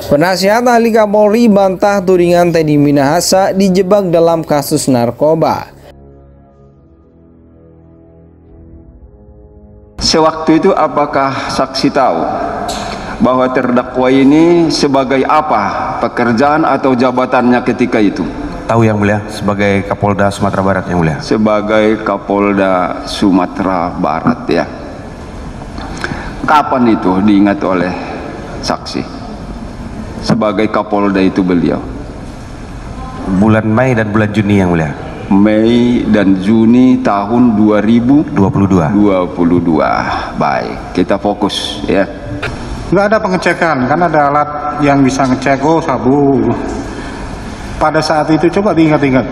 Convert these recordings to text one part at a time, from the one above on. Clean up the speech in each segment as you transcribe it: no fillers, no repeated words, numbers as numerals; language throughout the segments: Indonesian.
Penasihat ahli Kapolri bantah tudingan Teddy Minahasa dijebak dalam kasus narkoba. Sewaktu itu apakah saksi tahu bahwa terdakwa ini sebagai apa pekerjaan atau jabatannya ketika itu? Tahu yang mulia, sebagai Kapolda Sumatera Barat yang mulia. Sebagai Kapolda Sumatera Barat ya. Kapan itu diingat oleh saksi? Sebagai Kapolda itu beliau. Bulan Mei dan bulan Juni yang mulia. Mei dan Juni tahun 2022. Baik, kita fokus ya. Nggak ada pengecekan, kan ada alat yang bisa ngecek, oh sabu. Pada saat itu coba diingat-ingat.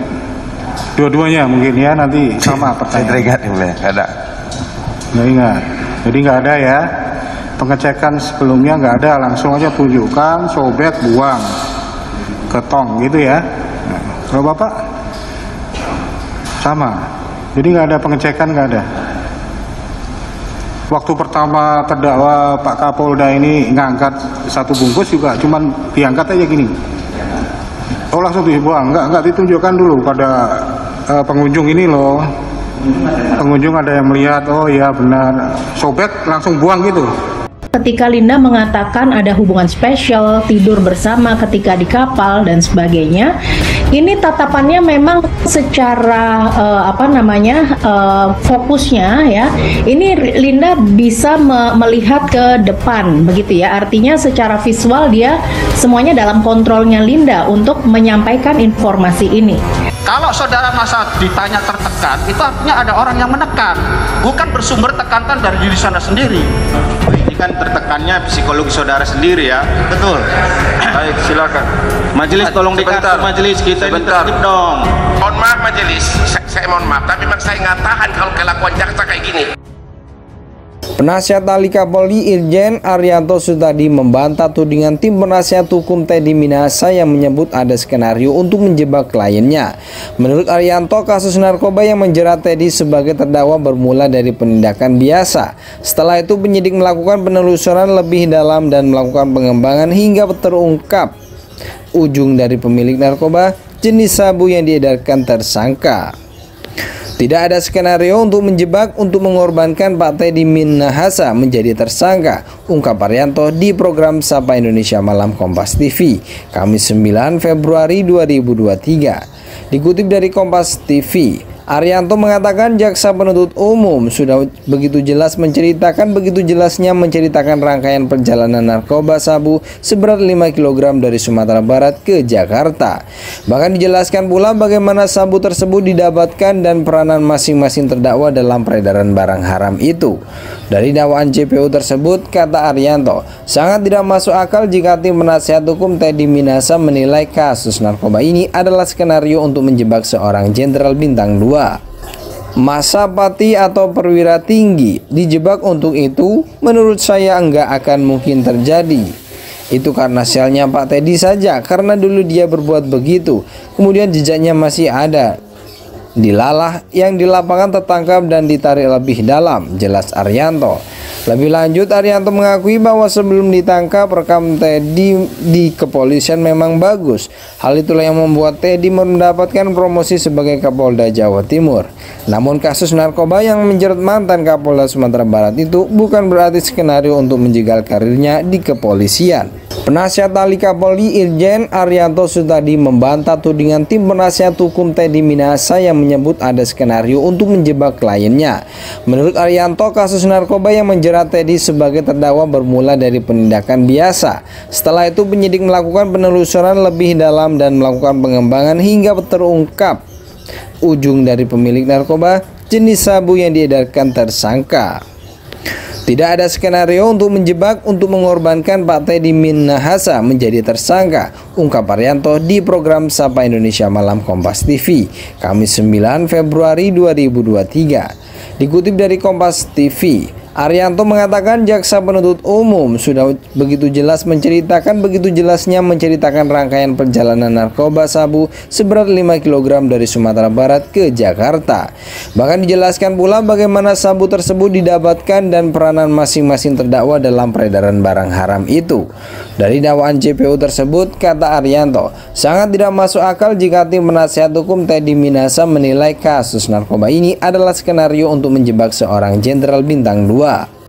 Dua-duanya mungkin ya, nanti sama pertanyaan. Saya teringat yang mulia, nggak ada. Nggak ingat, jadi nggak ada ya. Pengecekan sebelumnya nggak ada, langsung aja tunjukkan, sobek, buang ke tong gitu ya. Nah, kalau Bapak sama, jadi nggak ada pengecekan, nggak ada. Waktu pertama terdakwa Pak Kapolda ini ngangkat satu bungkus juga cuman diangkat aja gini. Oh langsung dibuang, nggak ditunjukkan dulu pada pengunjung ini loh. Pengunjung ada yang melihat, oh ya benar, sobek langsung buang gitu. Ketika Linda mengatakan ada hubungan spesial, tidur bersama ketika di kapal dan sebagainya, ini tatapannya memang secara fokusnya ya. Ini Linda bisa melihat ke depan begitu ya. Artinya secara visual dia semuanya dalam kontrolnya Linda untuk menyampaikan informasi ini. Kalau saudara masa ditanya tertekan, itu artinya ada orang yang menekan, bukan bersumber tekanan dari diri saudara sendiri. Ini kan tertekannya psikologi saudara sendiri ya. Betul. Baik, silakan. Majelis tolong dikasih majelis kita ini tertib dong. Mohon maaf majelis, saya mohon maaf, tapi memang saya nggak tahan kalau kelakuan jaksa kayak gini. Penasihat ahli Kapolri Irjen Arianto Sutadi membantah tudingan tim penasihat hukum Teddy Minahasa yang menyebut ada skenario untuk menjebak kliennya. Menurut Arianto, kasus narkoba yang menjerat Teddy sebagai terdakwa bermula dari penindakan biasa. Setelah itu penyidik melakukan penelusuran lebih dalam dan melakukan pengembangan hingga terungkap ujung dari pemilik narkoba jenis sabu yang diedarkan tersangka. Tidak ada skenario untuk menjebak untuk mengorbankan Pak Teddy Minahasa menjadi tersangka, ungkap Arianto di program Sapa Indonesia Malam Kompas TV, Kamis 9 Februari 2023. Dikutip dari Kompas TV, Arianto mengatakan jaksa penuntut umum sudah begitu jelasnya menceritakan rangkaian perjalanan narkoba sabu seberat 5 kg dari Sumatera Barat ke Jakarta. Bahkan dijelaskan pula bagaimana sabu tersebut didapatkan dan peranan masing-masing terdakwa dalam peredaran barang haram itu. Dari dakwaan JPU tersebut, kata Arianto, sangat tidak masuk akal jika tim penasihat hukum Teddy Minahasa menilai kasus narkoba ini adalah skenario untuk menjebak seorang jenderal bintang 2. Masa pati atau perwira tinggi dijebak untuk itu, menurut saya enggak akan mungkin terjadi. Itu karena selnya Pak Teddy saja, karena dulu dia berbuat begitu, kemudian jejaknya masih ada. Dilalah yang di lapangan tertangkap dan ditarik lebih dalam, jelas Arianto. Lebih lanjut, Arianto mengakui bahwa sebelum ditangkap rekam Teddy di kepolisian memang bagus. Hal itulah yang membuat Teddy mendapatkan promosi sebagai Kapolda Jawa Timur. Namun kasus narkoba yang menjerat mantan Kapolda Sumatera Barat itu bukan berarti skenario untuk menjegal karirnya di kepolisian. Penasihat ahli Kapolri Irjen Arianto Sutadi membantah tudingan tim penasihat hukum Teddy Minahasa yang menyebut ada skenario untuk menjebak kliennya. Menurut Arianto, kasus narkoba yang menjerat Teddy sebagai terdakwa bermula dari penindakan biasa. Setelah itu penyidik melakukan penelusuran lebih dalam dan melakukan pengembangan hingga terungkap ujung dari pemilik narkoba jenis sabu yang diedarkan tersangka. Tidak ada skenario untuk menjebak untuk mengorbankan Pak Teddy Minahasa menjadi tersangka, ungkap Arianto di program Sapa Indonesia Malam Kompas TV, Kamis 9 Februari 2023. Dikutip dari Kompas TV, Arianto mengatakan jaksa penuntut umum sudah begitu jelasnya menceritakan rangkaian perjalanan narkoba sabu seberat 5 kg dari Sumatera Barat ke Jakarta. Bahkan dijelaskan pula bagaimana sabu tersebut didapatkan dan peranan masing-masing terdakwa dalam peredaran barang haram itu. Dari dakwaan JPU tersebut, kata Arianto, sangat tidak masuk akal jika tim penasihat hukum Teddy Minahasa menilai kasus narkoba ini adalah skenario untuk menjebak seorang jenderal bintang 2.